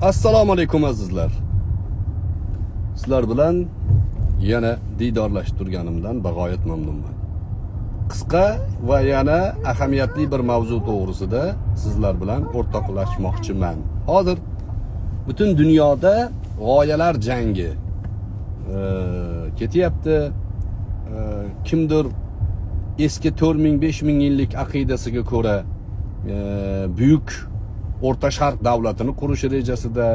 Assalomu alaykum azizlar. Sizlar bilan yana diydorlashib turganimdan bag'oyat mamnunman. Qisqa va yana ahamiyatli bir mavzu to'g'risida sizlar bilan o'rtoqlashmoqchiman. Hozir butun dunyoda g'oyalar jangi ketyapti. Kimdir eski 4000-5000 yillik aqidasiga ko'ra buyuk O'rta Sharq davlatini qurish rejasida,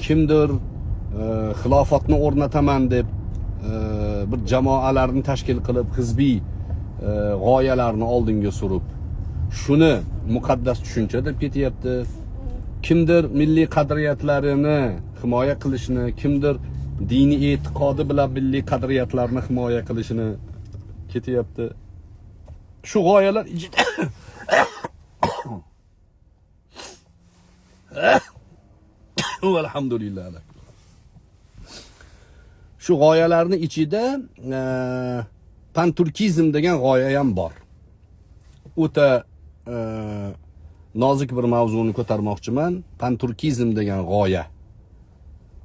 kimdir xilofatni o'rnataman deb bir jamoalarni tashkil qilib hizbiy g'oyalarni oldinga surib shuni muqaddas tushuncha deb ketyapti. Kimdir milliy qadriyatlarini himoya qilishni, kimdir diniy e'tiqodi bilan milliy qadriyatlarni himoya qilishini ketyapti. Shu g'oyalar ichida alhamdulillah. Shu g'oyalarning ichida panturkizm degan g'oya ham bor. O'ta nozik bir mavzuni ko'tarmoqchiman. Panturkizm degan g'oya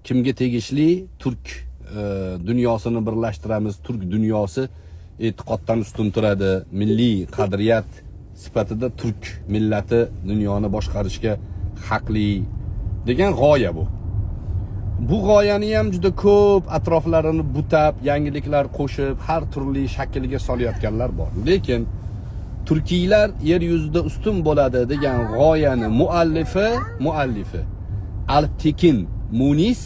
kimga tegishli? Turk dunyosini birlashtiramiz, turk dunyosi e'tiqoddan ustun turadi, milliy qadriyat sifatida turk millati dunyoni boshqarishga haqli degan g'oya bu. Bu g'oyani ham juda ko'p atroflarini butab, yangiliklar qo'shib, har turli shaklga solayotganlar bor. Lekin turkiylar yer yuzida ustun bo'ladi degan g'oyani muallifi Alptekin, Munis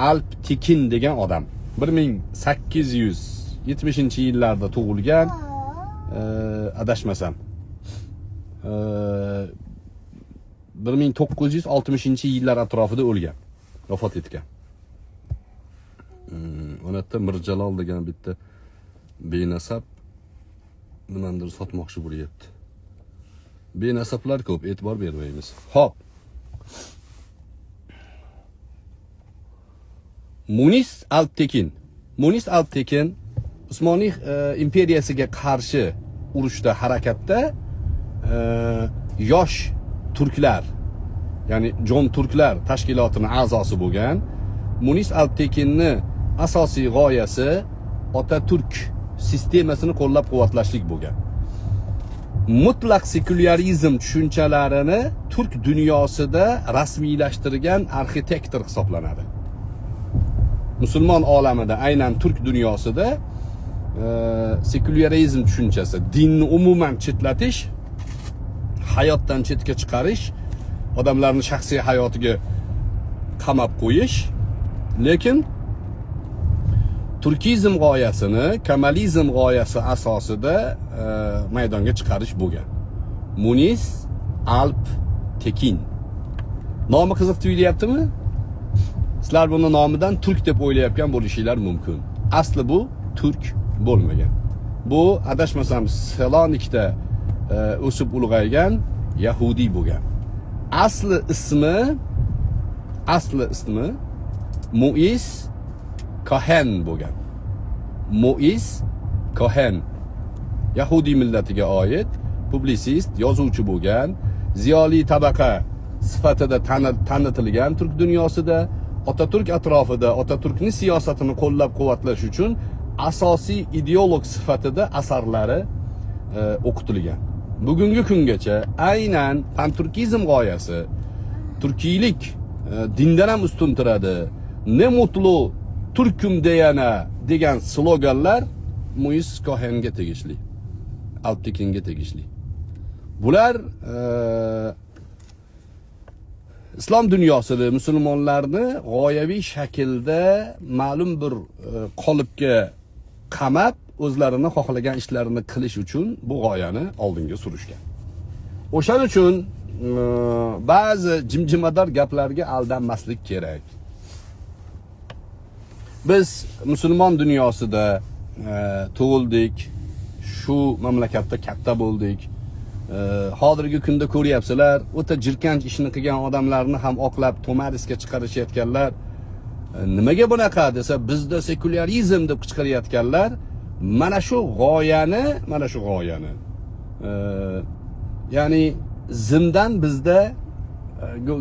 Alptekin degan odam. 1870-yillarda tug'ilgan, adashmasam. 1960-yillar atrofida o'lgan, vafot etgan. Onatda Mirjalol degan bitta benasab nimandir sotmoqchi bo'lyapti. Benasablar ko'p, e'tibor bermaymiz. Xo'p. Munis Alptekin Usmoniy imperiyasiga qarshi urushda harakatda yosh turklar, ya'ni Jon Turklar tashkilotining a'zosi bo'lgan. Munis Alptekinni asosiy g'oyasi Otaturk sistemasini qo'llab-quvvatlashlik bo'lgan. Mutlaq sekularizm tushunchalarini turk dunyosida rasmiylashtirgan arxitektor hisoblanadi. Musulmon olamida, aynan turk dunyosida sekularizm tushunchasi, dinni umuman chetlatish, hayotdan chetga chiqarish, odamlarning shaxsiy hayotiga qamab qo'yish, lekin turkizm g'oyasini Kemalizm g'oyasi asosida maydonga chiqarish bo'lgan. Munis Alptekin. Nomi qiziq tuyulyaptimi? Sizlar buni nomidan turk deb o'ylayotgan bo'lishinglar mumkin. Asli bu turk bo'lmagan. Bu adashmasam Salonikda o'sib ulg'aygan yahudiy bo'lgan. Asli ismi Muis Kohen bo'lgan. Muis Kohen yahudiy millatiga oid publisist, yozuvchi bo'lgan, ziyoli tabaqa sifatida tanitilgan turk dunyosida, Otaturk atrofida Otaturkning siyosatini qo'llab-quvvatlash uchun asosiy ideolog sifatida asarlari o'qitilgan. Bugungi kungacha aynan panturkizm g'oyasi, turkiylik dindan ham ustun turadi, ne mutlu turkum deyana degan sloganlar Muis Kohenga tegishli, Alptekinga tegishli. Bular islom dunyosida musulmonlarni g'oyaviy shaklda ma'lum bir qolipga qamab, o'zlarini xohlagan ishlarini qilish uchun bu g'oyani oldinga surishgan. O'shaning uchun ba'zi jimjimador gaplarga aldanmaslik kerak. Biz musulmon dunyosida tug'ildik, shu mamlakatda katta bo'ldik. Hozirgi kunda ko'ryapsizlar, o'ta jirkanch ishni qilgan odamlarni ham oqlab to'marisga chiqarishayotganlar. Nimaga bunaqa desa, bizda sekularizm deb qichqirayotganlar mana shu g'oyani ya'ni zimdan bizda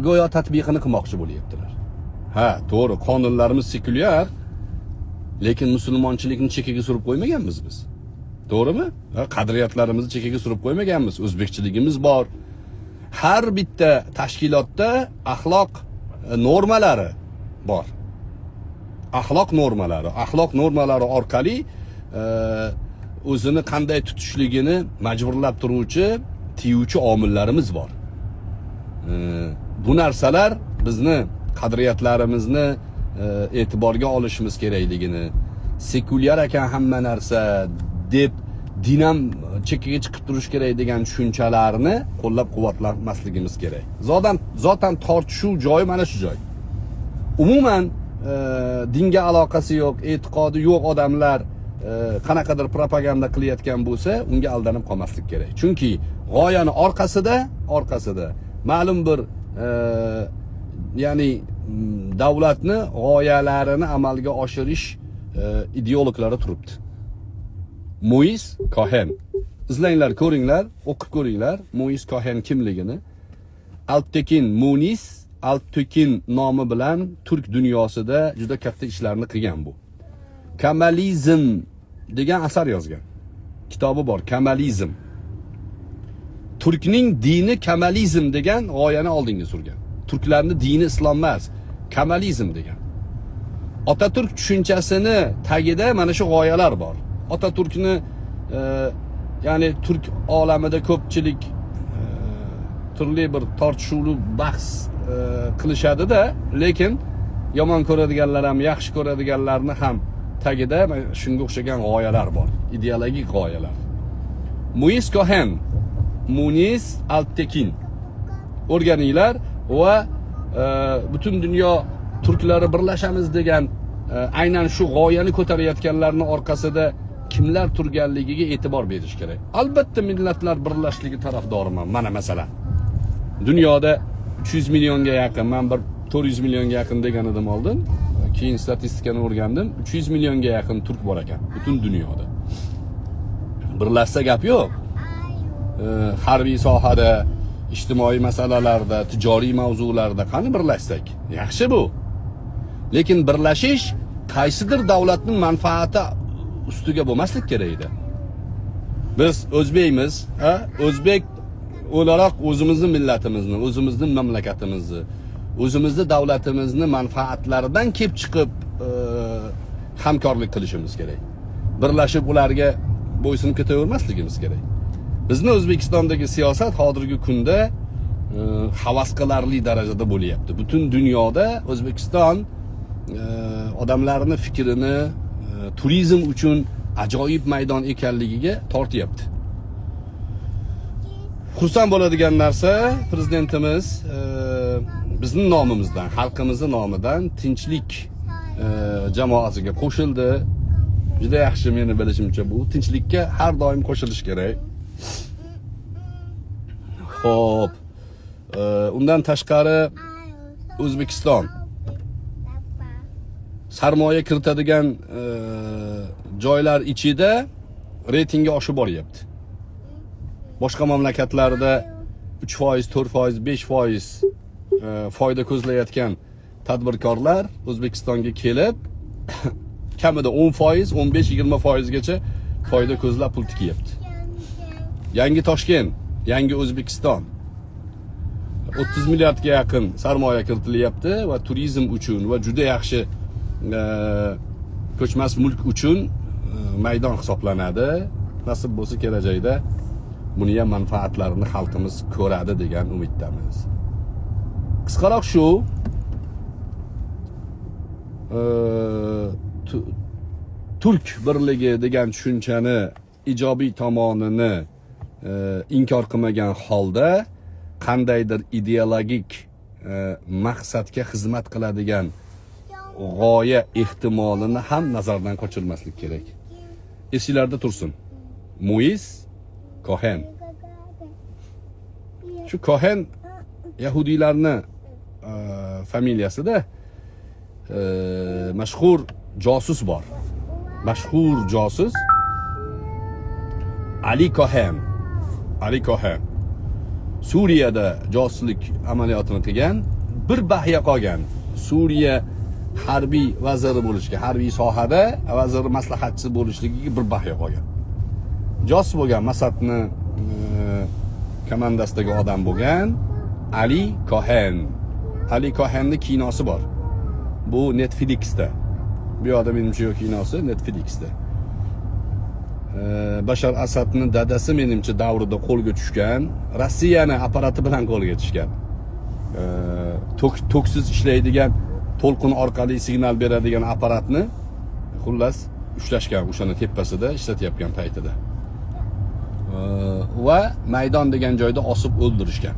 go'yo tatbiqini qilmoqchi bo'lyaptilar. Ha, to'g'ri, qonunlarimiz sekulyar, lekin musulmonchilikni chekkaga surib qo'ymaganmiz biz. To'g'rimi? Qadriyatlarimizni chekkaga surib qo'ymaganmiz. O'zbekchiligimiz bor. Har bitta tashkilotda axloq normalari bor. Axloq normalari orqali o'zini qanday tutishligini majburlab turuvchi, tiyuvchi omillarimiz bor. Bu narsalar bizni qadriyatlarimizni e'tiborga olishimiz kerakligini, sekulyar ekan hamma narsa deb din ham chekkaga chiqib turish kerak degan tushunchalarni qo'llab-quvvatlamasligimiz kerak. Zotan tortishuv joyi mana shu joy. Umuman dinga aloqasi yo'q, e'tiqodi yo'q odamlar qanaqadir propaganda qilayotgan bo'lsa, unga aldanib qolmaslik kerak. Chunki g'oyani orqasida ma'lum bir ya'ni davlatni g'oyalarini amalga oshirish ideologlari turibdi. Moiz Cohen. Izlanglar, ko'ringlar, o'qib ko'ringlar Moiz Cohen kimligini. Alptekin nomi bilan turk dunyosida juda katta ishlarni qilgan bu. Kemalizm degan asar yozgan. Kitobi bor, Kemalizm. Turkning dini Kemalizm degan g'oyani oldinga surgan. Turklarning dini islom emas, Kemalizm degan. Otaturk tushunchasini tagida mana shu g'oyalar bor. Otaturkni ya'ni turk olamida ko'pchilik turli bir tortishuvli bahs qilishadi-da, lekin yomon ko'radiganlar ham, yaxshi ko'radiganlarni ham tagida shunga o'xshagan g'oyalar bor, ideologik g'oyalar. Moiz Cohen, Moiz Alptekin o'rganinglar va butun dunyo turklari birlashamiz degan aynan shu g'oyani ko'tarayotganlarning orqasida kimlar turganligiga e'tibor berish kerak. Albatta millatlar birlashligi tarafdoriman. Mana masalan, dunyoda 300 millionga yaqin, men bir 400 millionga yaqin degan edim oldin. Keyin statistikani o'rgandim. 300 millionga yaqin turk bor ekan butun dunyoda. Birlashsa gap yo'q. Harbiy sohada, ijtimoiy masalalarda, tijoriy mavzularda qani birlashsak? Yaxshi bu. Lekin birlashish qaysidir davlatning manfaati ustiga bo'lmaslik kerak edi. Biz o'zbekmiz, o'zbek o'laroq o'zimizning millatimizni, o'zimizning mamlakatimizni, o'zimizning davlatimizni manfaatlaridan kelib chiqib hamkorlik qilishimiz kerak. Birlashib ularga bo'ysunib ketavermasligimiz kerak. Bizni O'zbekistondagi siyosat hozirgi kunda havas qilarli darajada bo'lyapti. Butun dunyoda O'zbekiston odamlarning fikrini turizm uchun ajoyib maydon ekanligiga tortyapti. Xursand bo'ladigan narsa, prezidentimiz bizning nomimizdan, xalqimizning nomidan tinchlik jamoasiga qo'shildi. Juda yaxshi, meni bilishimcha bu tinchlikka har doim qo'shilish kerak. Xo'p, undan tashqari O'zbekiston sarmoya kiritadigan joylar ichida reytingi oshib boryapti. Boshqa mamlakatlarda 3%, 4%, 5% foyda ko'zlayotgan tadbirkorlar O'zbekistonga kelib kamida 10%, 15-20% gacha foyda ko'zlab pul tikyapti. Yangi Toshkent, yangi O'zbekiston 30 milliardga yaqin sarmoya kiritilyapti va turizm uchun va juda yaxshi ko'chmas mulk uchun maydon hisoblanadi. Nasib bo'lsa kelajakda buni ham manfaatlarini xalqimiz ko'radi degan umiddamiz. Qisqaroq shu Turk birligi degan tushunchani ijobiy tomonini inkor qilmagan holda qandaydir ideologik maqsadga xizmat qiladigan g'oya ehtimolini ham nazardan qochirmaslik kerak. Esinglarda tursin. Moiz Cohen. Shu Cohen yahudiylarni familiyasida mashhur josus bor. Mashhur josus Ali Cohen. Ali Cohen. Suriyada josuslik amaliyotini qilgan, bir bahya qolgan. Suriya harbiy vaziri bo'lishga, harbiy sohada vazir maslahatchisi bo'lishligiga bir bahya qolgan. Josus bo'lgan Mosadni komandasidagi odam bo'lgan Ali Cohen. Ali Cohenning kinosi bor. Bu Netflixda. Bu yoqda menimcha yo'q, kinosi Netflixda. Bashar Asadning dadasi menimcha davrida qo'lga tushgan, Rossiyani apparati bilan qo'lga tushgan. Toksiz ishlaydigan, to'lqin orqali signal beradigan apparatni xullas ushlashgan o'shani tepasida ishlatayotgan paytida. Va maydon degan joyda osib o'ldirishgan.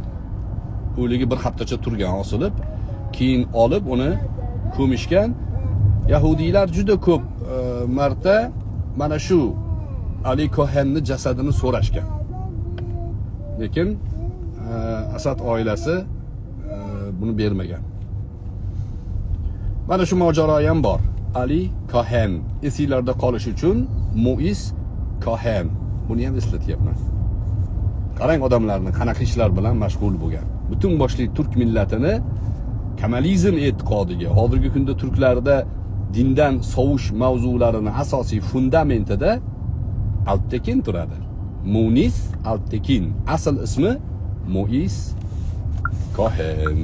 O'ligi bir haftacha turgan osilib, keyin olib uni ko'mishgan. Yahudiylar juda ko'p marta mana shu Ali Cohenning jasadini so'rashgan. Lekin Asad oilasi buni bermagan. Mana shu mojaro ham bor. Ali Cohen esinglarda qolish uchun Mois Cohen. Buni ham eslatyapman. Qarang odamlarni qanaqa ishlar bilan mashg'ul bo'lgan. Butun boshli turk millatini Kemalizm e'tiqodiga, hozirgi kunda turklarda dindan sovush mavzularini asosiy fundamentida Alptekin turadi. Munis Alptekin. Asl ismi Mois Cohen.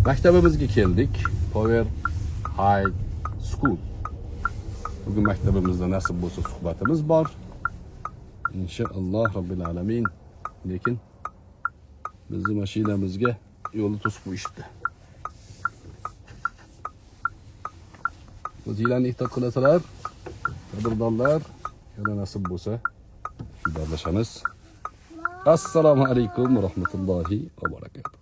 Maktabimizga keldik. Power High School. Bugun maktabimizda nasib bo'lsa suhbatimiz bor. Inshaalloh Robbil alamin. Lekin bizni mashinamizga yo'lni to'sib qo'yishdi. O'zinglarni ehtiyot qilasizlar. Qadrdonlar, yana nasib bo'lsa xabarlashamiz. Assalomu alaykum va rahmatullohi va barakatuh.